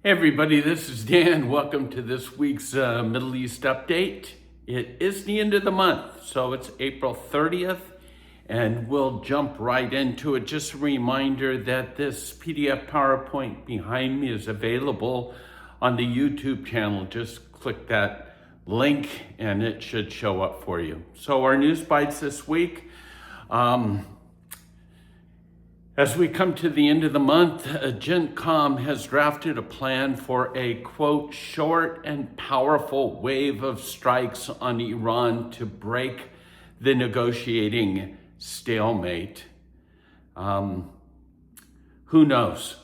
Hey everybody, this is Dan. Welcome to this week's Middle East update. It is the end of the month, so it's April 30th, and we'll jump right into it. Just a reminder that this PDF PowerPoint behind me is available on the YouTube channel. Just click that link and it should show up for you. So our news bites this week. As we come to the end of the month, GENTCOM has drafted a plan for a, quote, short and powerful wave of strikes on Iran to break the negotiating stalemate. Who knows?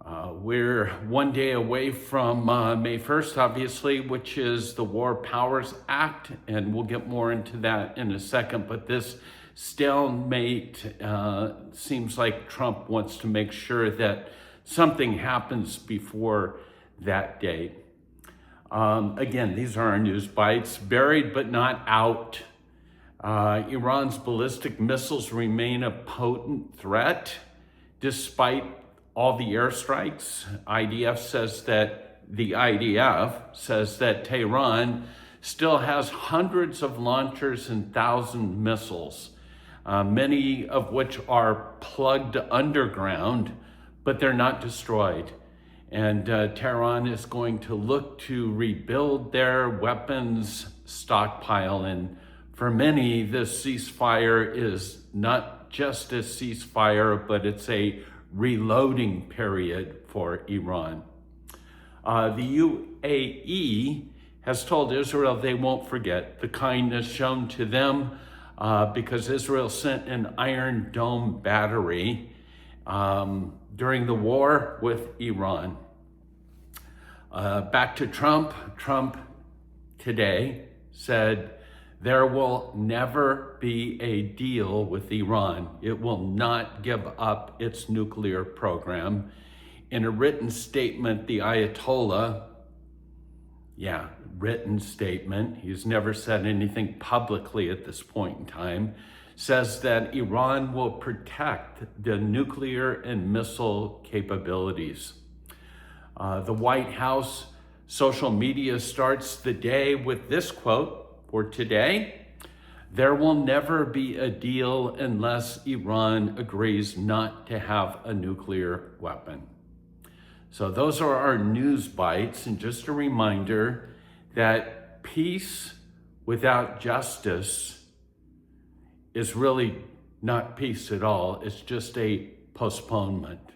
We're one day away from May 1st, obviously, which is the War Powers Act, and we'll get more into that in a second, but this stalemate seems like Trump wants to make sure that something happens before that date. Again, these are our news bites. Buried but not out. Iran's ballistic missiles remain a potent threat despite all the airstrikes. The IDF says that Tehran still has hundreds of launchers and 1,000 missiles. Many of which are plugged underground, but they're not destroyed. And Tehran is going to look to rebuild their weapons stockpile. And for many, this ceasefire is not just a ceasefire, but it's a reloading period for Iran. The UAE has told Israel they won't forget the kindness shown to them because Israel sent an Iron Dome battery during the war with Iran. Back to Trump. Trump today said there will never be a deal with Iran. It will not give up its nuclear program. In a written statement, the Ayatollah, written statement, he's never said anything publicly at this point in time, says that Iran will protect the nuclear and missile capabilities. The White House social media starts the day with this quote for today: "There will never be a deal unless Iran agrees not to have a nuclear weapon." So those are our news bites, and just a reminder that peace without justice is really not peace at all. It's just a postponement.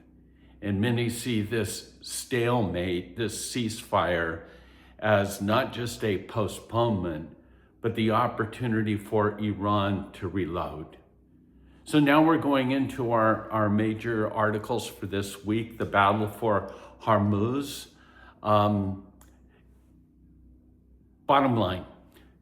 And many see this stalemate, this ceasefire, as not just a postponement, but the opportunity for Iran to reload. So now we're going into our major articles for this week. The battle for Hormuz. Bottom line,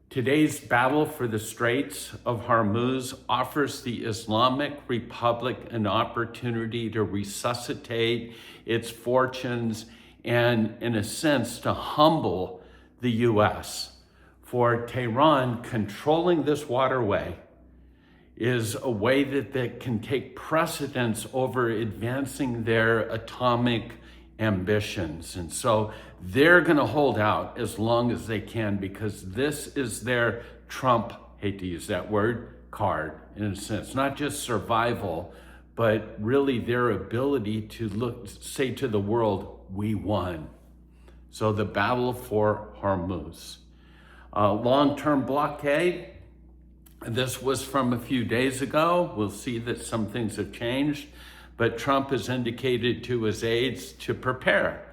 today's battle for the Straits of Hormuz offers the Islamic Republic an opportunity to resuscitate its fortunes and, in a sense, to humble the U.S. For Tehran, controlling this waterway is a way that can take precedence over advancing their atomic ambitions. And so they're going to hold out as long as they can, because this is their Trump, hate to use that word, card, in a sense. Not just survival, but really their ability to say to the world, we won. So the battle for Hormuz. Long-term blockade. This was from a few days ago. We'll see that some things have changed, but Trump has indicated to his aides to prepare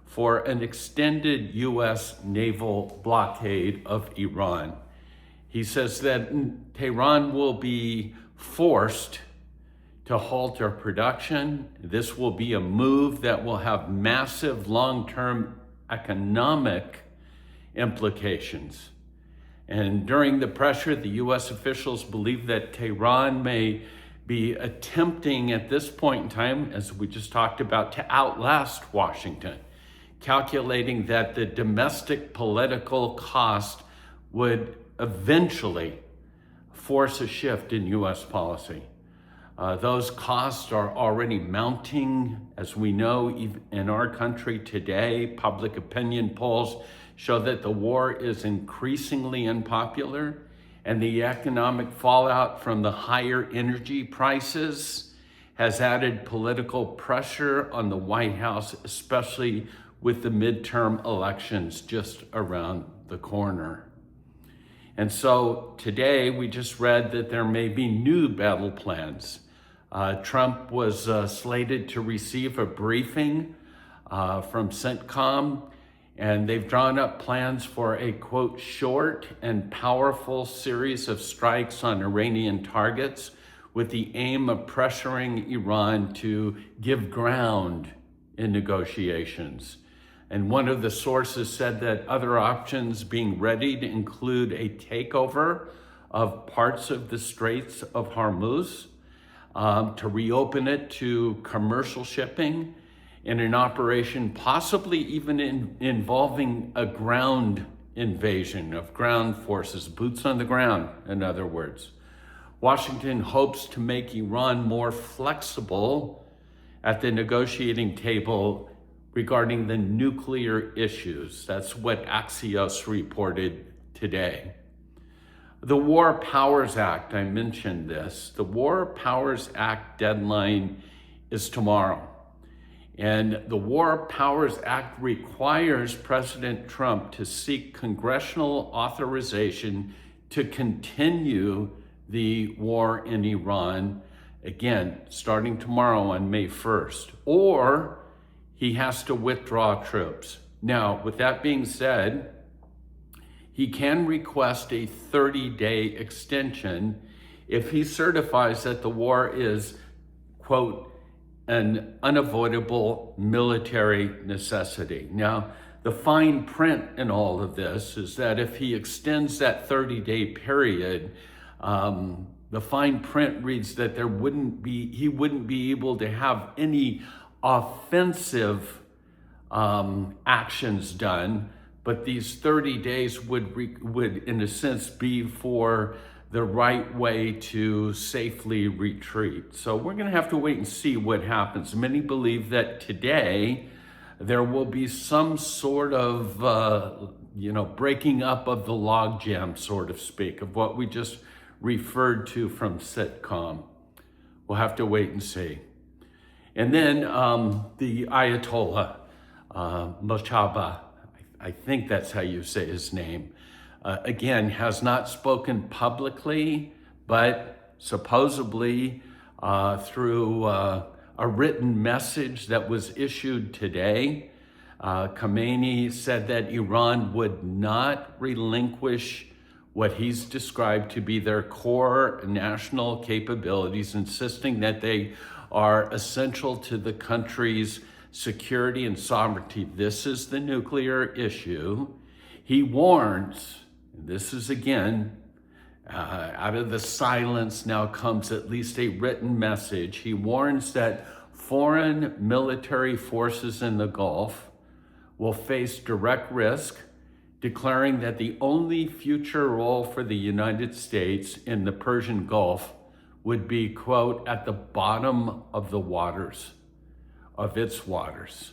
for an extended U.S. naval blockade of Iran. He says that Tehran will be forced to halt their production. This will be a move that will have massive long-term economic implications. And during the pressure, the U.S. officials believe that Tehran may be attempting at this point in time, as we just talked about, to outlast Washington, calculating that the domestic political cost would eventually force a shift in U.S. policy. Those costs are already mounting. As we know, even in our country today, public opinion polls show that the war is increasingly unpopular, and the economic fallout from the higher energy prices has added political pressure on the White House, especially with the midterm elections just around the corner. And so today we just read that there may be new battle plans. Trump was slated to receive a briefing from CENTCOM, and they've drawn up plans for a, quote, short and powerful series of strikes on Iranian targets with the aim of pressuring Iran to give ground in negotiations. And one of the sources said that other options being readied include a takeover of parts of the Straits of Hormuz, to reopen it to commercial shipping in an operation possibly even involving a ground invasion of ground forces, boots on the ground, in other words. Washington hopes to make Iran more flexible at the negotiating table regarding the nuclear issues. That's what Axios reported today. The War Powers Act, I mentioned this. The War Powers Act deadline is tomorrow. And the War Powers Act requires President Trump to seek congressional authorization to continue the war in Iran, again, starting tomorrow on May 1st, or he has to withdraw troops. Now, with that being said, he can request a 30-day extension if he certifies that the war is, quote, an unavoidable military necessity. Now, the fine print in all of this is that if he extends that 30-day period, the fine print reads that he wouldn't be able to have any offensive actions done, but these 30 days would in a sense be for the right way to safely retreat. So we're going to have to wait and see what happens. Many believe that today there will be some sort of breaking up of the logjam, so to speak, of what we just referred to from sitcom. We'll have to wait and see. And then the Ayatollah, Mojtaba, I think that's how you say his name, again, has not spoken publicly, but supposedly through a written message that was issued today, Khamenei said that Iran would not relinquish what he's described to be their core national capabilities, insisting that they are essential to the country's security and sovereignty. This is the nuclear issue. He warns, and this is again, out of the silence now comes at least a written message. He warns that foreign military forces in the Gulf will face direct risk, declaring that the only future role for the United States in the Persian Gulf would be, quote, at the bottom of the waters, of its waters.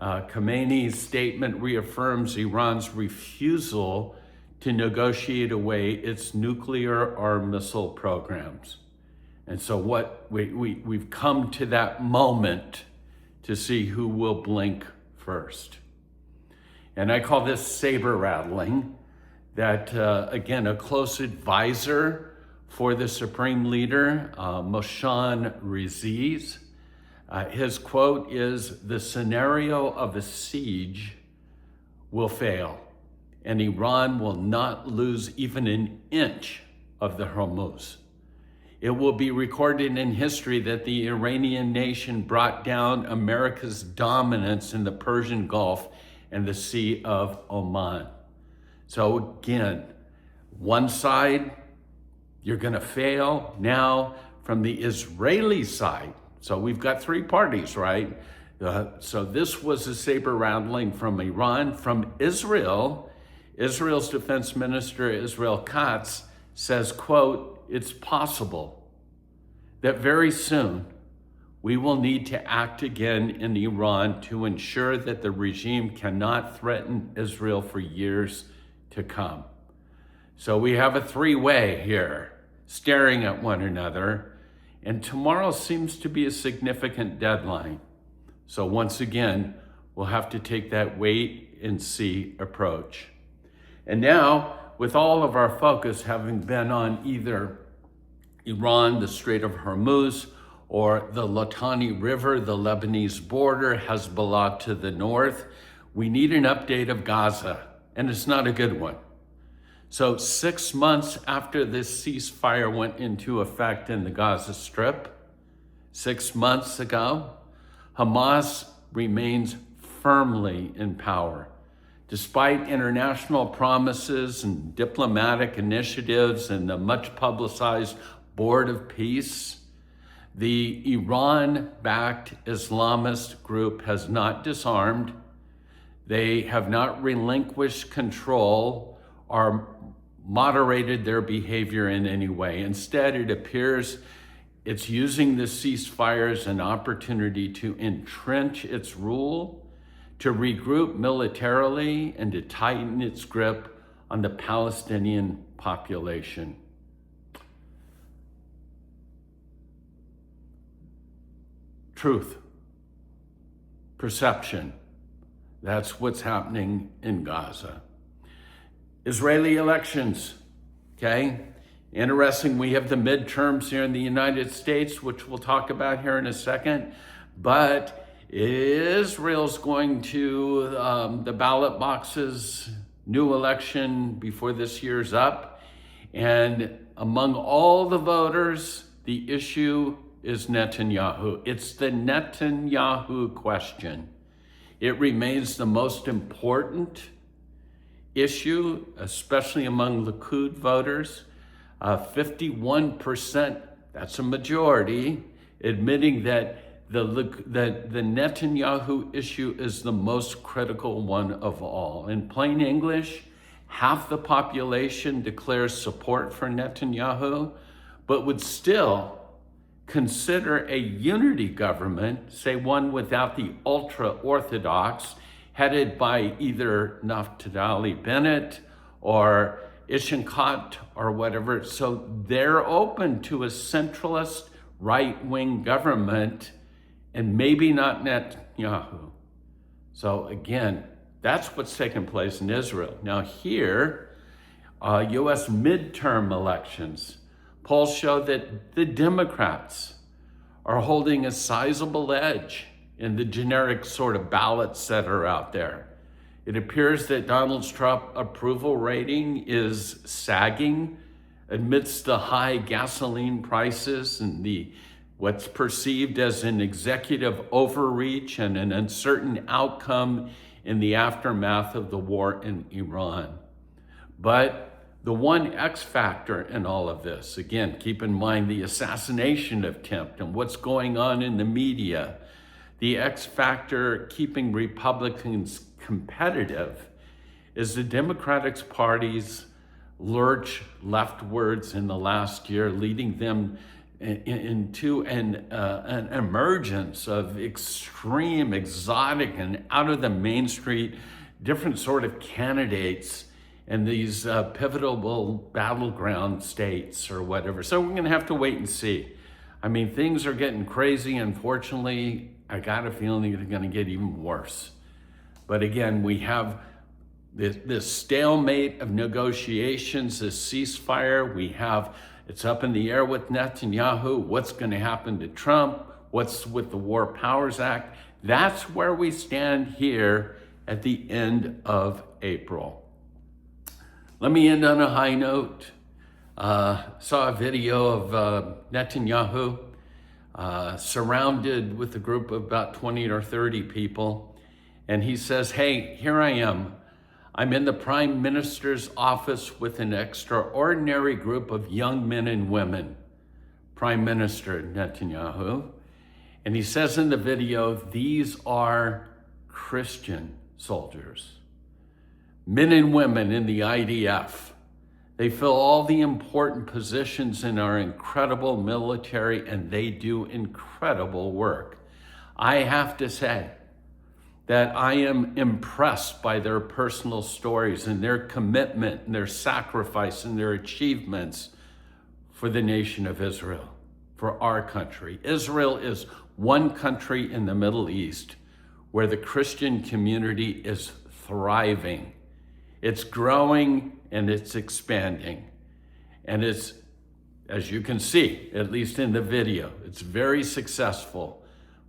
Khamenei's statement reaffirms Iran's refusal to negotiate away its nuclear or missile programs. And so we've come to that moment to see who will blink first. And I call this saber rattling, that again, a close advisor for the Supreme Leader, Mohsen Reziz, his quote is, "The scenario of a siege will fail, and Iran will not lose even an inch of the Hormuz. It will be recorded in history that the Iranian nation brought down America's dominance in the Persian Gulf and the Sea of Oman." So again, one side, you're going to fail. Now, from the Israeli side, so we've got three parties, right? So this was a saber rattling from Iran. From Israel, Israel's defense minister, Israel Katz, says, quote, "It's possible that very soon we will need to act again in Iran to ensure that the regime cannot threaten Israel for years to come. So we have a three-way here, staring at one another, and tomorrow seems to be a significant deadline. So once again, we'll have to take that wait and see approach. And now, with all of our focus having been on either Iran, the Strait of Hormuz, or the Litani River, the Lebanese border, Hezbollah to the north, we need an update of Gaza, and it's not a good one. So 6 months after this ceasefire went into effect in the Gaza Strip, 6 months ago, Hamas remains firmly in power. Despite international promises and diplomatic initiatives and the much publicized Board of Peace, the Iran-backed Islamist group has not disarmed. They have not relinquished control or moderated their behavior in any way. Instead, it appears it's using the ceasefire as an opportunity to entrench its rule, to regroup militarily, and to tighten its grip on the Palestinian population. Truth, perception, that's what's happening in Gaza. Israeli elections, okay? Interesting, we have the midterms here in the United States, which we'll talk about here in a second, but Israel's going to the ballot boxes, new election before this year's up, and among all the voters, the issue is Netanyahu. It's the Netanyahu question. It remains the most important issue, especially among Likud voters. 51%, that's a majority, admitting that the Netanyahu issue is the most critical one of all. In plain English, half the population declares support for Netanyahu, but would still consider a unity government, say one without the ultra-Orthodox, headed by either Naftali Bennett or Ishankot or whatever. So they're open to a centralist right-wing government, and maybe not Netanyahu. So again, that's what's taking place in Israel. Now here, US midterm elections, polls show that the Democrats are holding a sizable edge in the generic sort of ballots that are out there. It appears that Donald Trump's approval rating is sagging amidst the high gasoline prices and the what's perceived as an executive overreach and an uncertain outcome in the aftermath of the war in Iran. But the one X factor in all of this, again, keep in mind the assassination attempt and what's going on in the media, the X factor keeping Republicans competitive is the Democratic Party's lurch leftwards in the last year, leading them into an emergence of extreme, exotic, and out of the main street, different sort of candidates in these pivotal battleground states or whatever. So we're gonna have to wait and see. I mean, things are getting crazy. Unfortunately, I got a feeling they're gonna get even worse. But again, we have this stalemate of negotiations, this ceasefire. We have, it's up in the air with Netanyahu. What's gonna happen to Trump? What's with the War Powers Act? That's where we stand here at the end of April. Let me end on a high note. Saw a video of Netanyahu surrounded with a group of about 20 or 30 people. And he says, hey, here I am. I'm in the Prime Minister's office with an extraordinary group of young men and women. Prime Minister Netanyahu. And he says in the video, these are Christian soldiers. Men and women in the IDF. They fill all the important positions in our incredible military, and they do incredible work. I have to say that I am impressed by their personal stories and their commitment and their sacrifice and their achievements for the nation of Israel, for our country. Israel is one country in the Middle East where the Christian community is thriving. It's growing and it's expanding. And it's, as you can see, at least in the video, it's very successful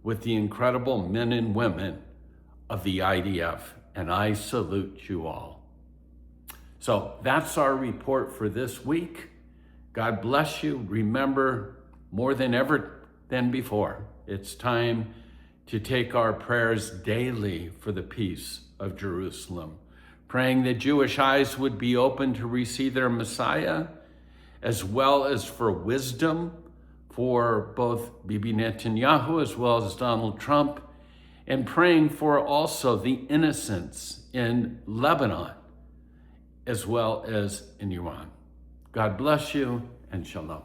with the incredible men and women of the IDF. And I salute you all. So that's our report for this week. God bless you. Remember, more than ever than before, it's time to take our prayers daily for the peace of Jerusalem, praying that Jewish eyes would be open to receive their Messiah, as well as for wisdom for both Bibi Netanyahu as well as Donald Trump, and praying for also the innocents in Lebanon, as well as in Iran. God bless you and shalom.